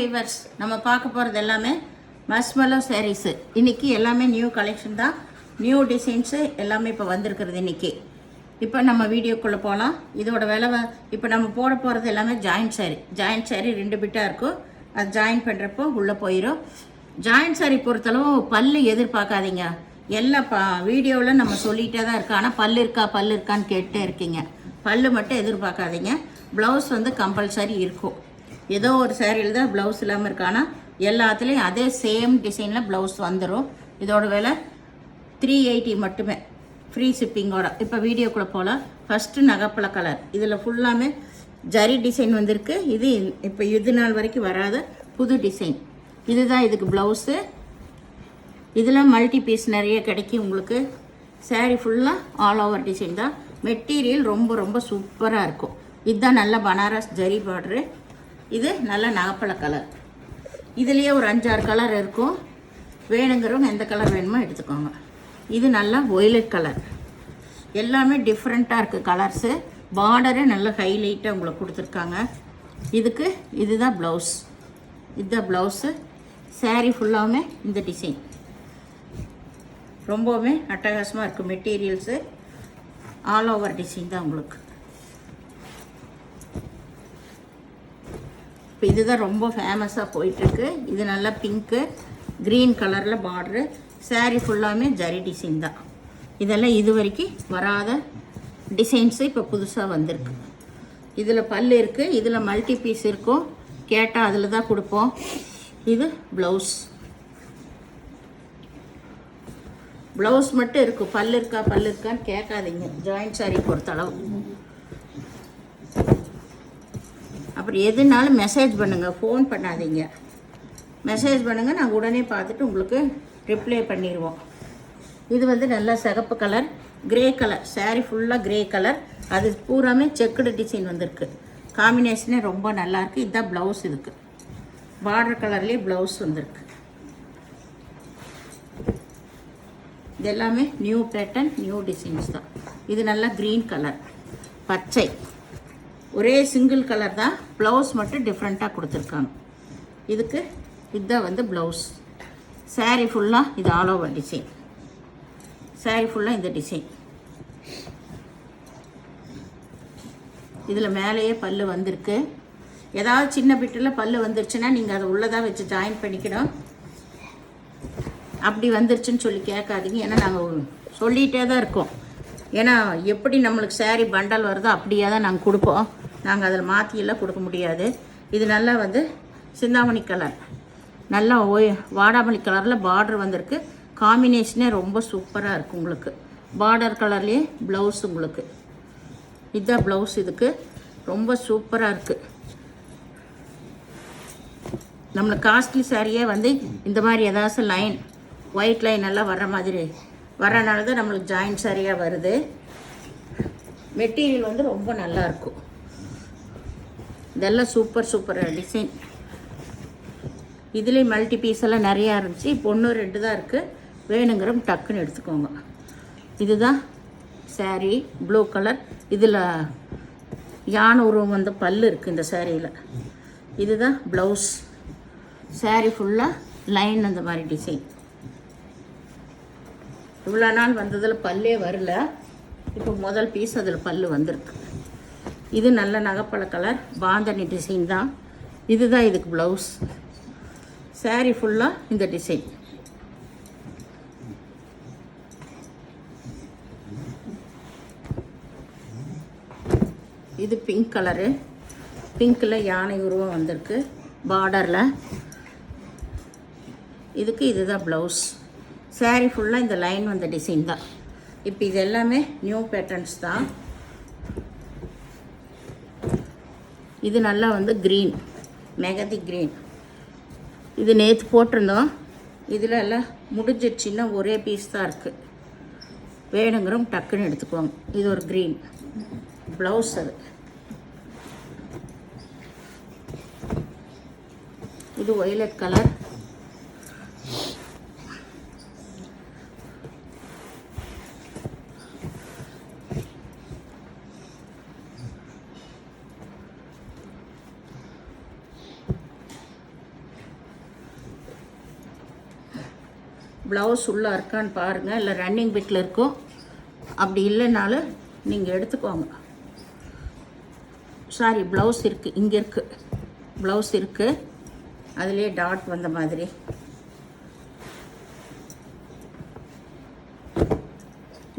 Viewers நம்ம பார்க்க போகிறது எல்லாமே மஸ்மலோ சாரீஸு. இன்றைக்கி எல்லாமே நியூ கலெக்ஷன் தான், நியூ டிசைன்ஸு எல்லாமே இப்போ வந்திருக்கிறது இன்றைக்கி. இப்போ நம்ம வீடியோக்குள்ளே போகலாம். இதோட விலை இப்போ நம்ம போட போகிறது எல்லாமே ஜாயிண்ட் சாரீ 2 பிட்டாக இருக்கும். அது ஜாயின் பண்ணுறப்போ உள்ளே போயிடும். ஜாயிண்ட் சாரீ பொறுத்தளவு பல்லு எதிர்பார்க்காதீங்க. எல்லாம் வீடியோவில் நம்ம சொல்லிகிட்டே தான் இருக்கோம். ஆனால் பல்லு இருக்கான்னு கேட்டே இருக்கீங்க. பல்லு மட்டும் எதிர்பார்க்காதீங்க. ப்ளவுஸ் கம்பல்சரி இருக்கும். ஏதோ ஒரு சேரீயில் தான் ப்ளவுஸ் இல்லாமல் இருக்கானா, எல்லாத்துலேயும் அதே சேம் டிசைனில் ப்ளவுஸ் வந்துடும். இதோட விலை 380 மட்டுமே, ஃப்ரீ ஷிப்பிங்கோட. இப்போ வீடியோக்குள்ளே போகலாம். ஃபஸ்ட்டு நகைப்பழ கலர். இதில் ஃபுல்லாமே ஜரி டிசைன் வந்திருக்கு. இது இப்போ இது நாள் வரைக்கும் வராத புது டிசைன். இதுதான் இதுக்கு ப்ளவுஸு. இதில் மல்டி பீஸ் நிறைய கிடைக்கும் உங்களுக்கு. சேரீ ஃபுல்லாக ஆல் ஓவர் டிசைன் தான். மெட்டீரியல் ரொம்ப ரொம்ப சூப்பராக இருக்கும். இதுதான் நல்ல பனாரஸ் ஜரி பார்டரு. இது நல்ல நகைப்பழ கலர். இதுலேயே ஒரு 5-6 கலர் இருக்கும். வேணுங்கிறவங்க எந்த கலர் வேணுமோ எடுத்துக்கோங்க. இது நல்லா ஒய்லட் கலர். எல்லாமே டிஃப்ரெண்ட்டாக இருக்குது கலர்ஸு. பார்டரே நல்ல ஹைலைட்டாக உங்களுக்கு கொடுத்துருக்காங்க. இதுதான் ப்ளவுஸ். இதுதான் ப்ளவுஸு. சேரீ ஃபுல்லாகவுமே இந்த டிசைன் ரொம்பவுமே அட்டகாசமாக இருக்குது. மெட்டீரியல்ஸு ஆல் ஓவர் டிசைன் தான் உங்களுக்கு. இப்போ இதுதான் ரொம்ப ஃபேமஸாக போயிட்டுருக்கு. இது நல்லா பிங்க்கு க்ரீன் கலரில் பார்டரு. சேரீ ஃபுல்லாமே ஜரி டிசைன் தான். இதெல்லாம் இது வரைக்கும் வராத டிசைன்ஸு இப்போ புதுசாக வந்திருக்கு. இதில் பல்லு இருக்குது. இதில் மல்டி பீஸ் இருக்கும். கேட்டால் அதில் தான் கொடுப்போம். இது ப்ளவுஸ். ப்ளவுஸ் மட்டும் இருக்கும். பல்லு இருக்கான்னு கேட்காதீங்க ஜாயிண்ட் சாரீ பொறுத்தளவு. அப்புறம் எதுனாலும் மெசேஜ் பண்ணுங்கள், ஃபோன் பண்ணாதீங்க. மெசேஜ் பண்ணுங்கள், நாங்கள் உடனே பார்த்துட்டு உங்களுக்கு ரிப்ளை பண்ணிடுவோம். இது நல்லா சிகப்பு கலர், கிரே கலர். சேரீ ஃபுல்லாக கிரே கலர். அது பூராமே செக்குடு டிசைன் வந்திருக்கு. காம்பினேஷனே ரொம்ப நல்லாயிருக்கு. இதுதான் ப்ளவுஸ். இதுக்கு பார்டர் கலர்லேயே ப்ளவுஸ் வந்திருக்கு. இது எல்லாமே நியூ பேட்டர்ன், நியூ டிசைன்ஸ் தான். இது நல்லா க்ரீன் கலர், பச்சை. ஒரே சிங்கிள் கலர் தான். ப்ளவுஸ் மட்டும் டிஃப்ரெண்ட்டாக கொடுத்துருக்காங்க. இதுதான் ப்ளவுஸ். சேரீ ஃபுல்லாக இது ஆல் ஓவர் டிசைன். சேரீ ஃபுல்லாக இந்த டிசைன். இதில் மேலேயே பல்லு வந்திருக்கு. ஏதாவது சின்ன பிட்டில் பல்லு வந்துருச்சுன்னா நீங்கள் அதை உள்ளதாக வச்சு ஜாயின் பண்ணிக்கணும். அப்படி வந்துருச்சுன்னு சொல்லி கேட்காதீங்க. ஏன்னா நாங்கள் சொல்லிகிட்டே தான் இருக்கோம். ஏன்னா எப்படி நம்மளுக்கு சேரீ பண்டல் வருதோ அப்படியே தான் நாங்கள் கொடுப்போம். நாங்கள் அதில் மாற்றியெல்லாம் கொடுக்க முடியாது. இது நல்லா சிந்தாமணி கலர், நல்லா வாடாமல்லி கலரில் பார்டர் வந்திருக்கு. காம்பினேஷனே ரொம்ப சூப்பராக இருக்குது உங்களுக்கு. பார்டர் கலர்லேயே ப்ளவுஸ் உங்களுக்கு. இதுதான் ப்ளவுஸ். இதுக்கு ரொம்ப சூப்பராக இருக்குது. நம்மளுக்கு காஸ்ட்லி சாரியே இந்த மாதிரி ஏதாச்சும் லைன், ஒயிட் லைன் எல்லாம் வர்ற மாதிரி வரனால தான் நம்மளுக்கு ஜாயிண்ட் சாரியாக வருது. மெட்டீரியல் ரொம்ப நல்லாயிருக்கும். இதெல்லாம் சூப்பர் டிசைன். இதுலேயும் மல்டி பீஸ் எல்லாம் நிறையா இருந்துச்சு. இப்போ 1-2 தான் இருக்குது. வேணுங்கிறவங்க டக்குன்னு எடுத்துக்கோங்க. இதுதான் சாரீ, ப்ளூ கலர். இதில் யானை உருவம் பல்லு இருக்குது இந்த சாரியில். இதுதான் ப்ளவுஸ். சாரீ ஃபுல்லாக லைன் அந்த மாதிரி டிசைன். இவ்வளோ நாள் வந்ததில் பல்லே வரல. இப்போ முதல் பீஸ் அதில் பல்லு வந்திருக்கு. இது நல்ல நகைப்பழ கலர், பாந்தனி டிசைன் தான். இதுதான் இதுக்கு ப்ளவுஸ். சேரீ ஃபுல்லாக இந்த டிசைன். இது பிங்க் கலரு. பிங்க்கில் யானை உருவம் வந்திருக்கு பார்டரில். இதுதான் ப்ளவுஸ். சேரீ ஃபுல்லாக இந்த லைன் வந்த டிசைன் தான். இப்போ இது எல்லாமே நியூ பேட்டர்ன்ஸ் தான். இது நல்லா க்ரீன், மெகந்தி க்ரீன். இது நேற்று போட்டிருந்தோம். இதில் எல்லாம் முடிஞ்சிடுச்சின்னா ஒரே பீஸ் தான் இருக்குது. வேணுங்கிறவங்க டக்குன்னு எடுத்துக்குவாங்க. இது ஒரு க்ரீன் ப்ளவுஸ். இது ஒய்லட் கலர். ப்ளவுஸ் உள்ளே இருக்கான்னு பாருங்கள், இல்லை ரன்னிங் பிட்டில் இருக்கும். அப்படி இல்லைனாலும் நீங்கள் எடுத்துக்கோங்க. சாரி, ப்ளவுஸ் இருக்குது, இங்கே இருக்குது, ப்ளவுஸ் இருக்குது. அதிலே டாட் வந்த மாதிரி.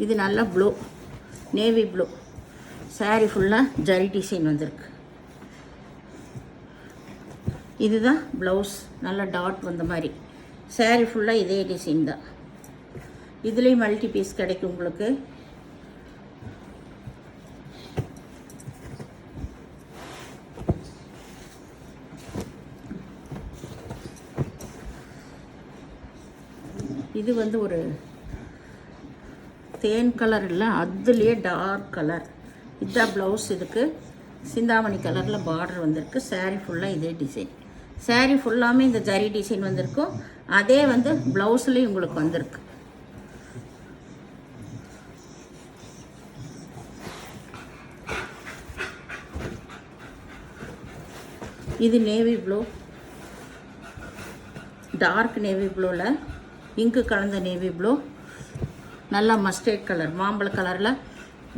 இது நல்லா ப்ளூ, நேவி ப்ளூ. சாரீ ஃபுல்லாக ஜரி டிசைன் வந்திருக்கு. இதுதான் ப்ளவுஸ், நல்லா டாட் வந்த மாதிரி. சாரீ ஃபுல்லாக இதே டிசைன் தான். இதுலேயும் மல்டி பீஸ் கிடைக்கும் உங்களுக்கு. இது வந்து ஒரு தேன் கலர் இல்லை, அதுலேயே டார்க் கலர். இதுதான் ப்ளவுஸ். இதுக்கு சிந்தாமணி கலரில் பார்டர் வந்திருக்கு. சாரீ ஃபுல்லாக இதே டிசைன். சாரீ ஃபுல்லாமே இந்த ஜரி டிசைன் வந்திருக்கும். அதே வந்து ப்ளவுஸ்லேயும் உங்களுக்கு வந்திருக்கு. இது நேவி ப்ளூ, டார்க் நேவி ப்ளூவில் இங்கு கலந்த நேவி ப்ளூ. நல்லா மஸ்டர்ட் கலர், மாம்பழ கலரில்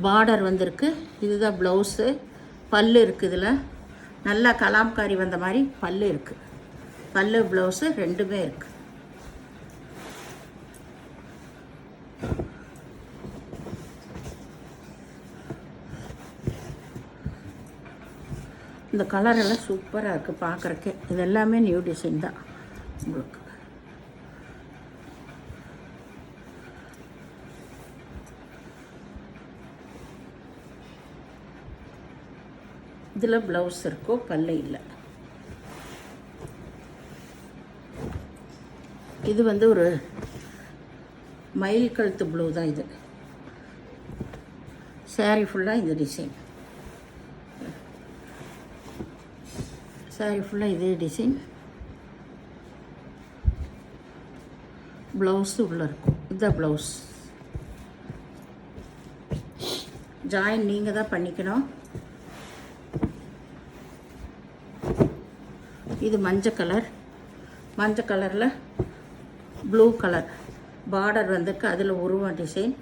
பார்டர் வந்திருக்கு. இதுதான் ப்ளவுஸு. பல்லு இருக்குது. இதில் நல்லா கலாம்காரி வந்த மாதிரி பல்லு இருக்குது. பல்லு ப்ளவுஸு ரெண்டுமே இருக்குது. இந்த கலர் எல்லாம் சூப்பராக இருக்குது பார்க்குறக்கு. இது எல்லாமே நியூ டிசைன் தான் உங்களுக்கு. இதில் ப்ளவுஸ் இருக்கும், பல்ல இல்லை. இது வந்து ஒரு மயில் கழுத்து ப்ளூ தான் இது. சாரீ ஃபுல்லாக இந்த டிசைன். சாரீ ஃபுல்லாக இதே டிசைன். ப்ளவுஸு உள்ளே இருக்கும். இதுதான் ப்ளவுஸ். ஜாயின் நீங்கள் தான் பண்ணிக்கணும். இது மஞ்சள் கலர். மஞ்சள் கலரில் ப்ளூ கலர் பார்டர் வந்திருக்கு. அதில் உருவம் டிசைன்.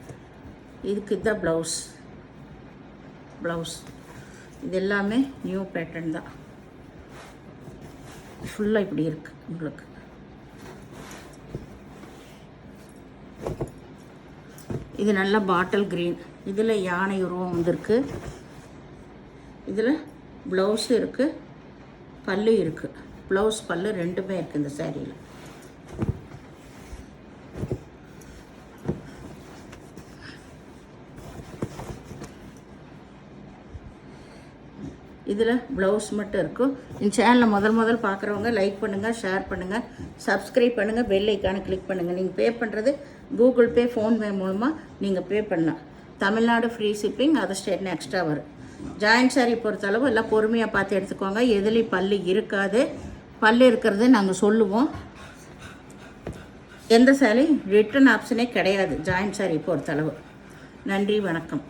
இதுக்கு இதுதான் ப்ளவுஸ். ப்ளவுஸ் இது எல்லாமே நியூ பேட்டர்ன் தான். ஃபுல்லாக இப்படி இருக்குது உங்களுக்கு. இது நல்ல பாட்டில் க்ரீன். இதில் யானை உருவம் வந்திருக்கு. இதில் ப்ளவுஸு இருக்குது, பல்லு இருக்குது. ப்ளவுஸ் பல்லு ரெண்டுமே இருக்குது இந்த சாரியில். இதில் ப்ளவுஸ் மட்டும் இருக்கும். இந்த சேனலை முதல் பார்க்குறவங்க லைக் பண்ணுங்கள், ஷேர் பண்ணுங்கள், சப்ஸ்கிரைப் பண்ணுங்கள், பெல் ஐக்கானை கிளிக் பண்ணுங்கள். நீங்கள் பே பண்ணுறது கூகுள் பே, ஃபோன்பே மூலமாக நீங்கள் பே பண்ணலாம். தமிழ்நாடு ஃப்ரீ ஷிப்பிங், அதர் ஸ்டேட்னு எக்ஸ்ட்ரா வரும். ஜாயின்ட் சாரீ பொறுத்தளவு எல்லாம் பொறுமையாக பார்த்து எடுத்துக்கோங்க. எதுலேயும் பல்லு இருக்காது. பல்லு இருக்கிறது நாங்கள் சொல்லுவோம். எந்த சாரி ரிட்டர்ன் ஆப்ஷனே கிடையாது ஜாயின்ட் சாரீ பொறுத்தளவு. நன்றி, வணக்கம்.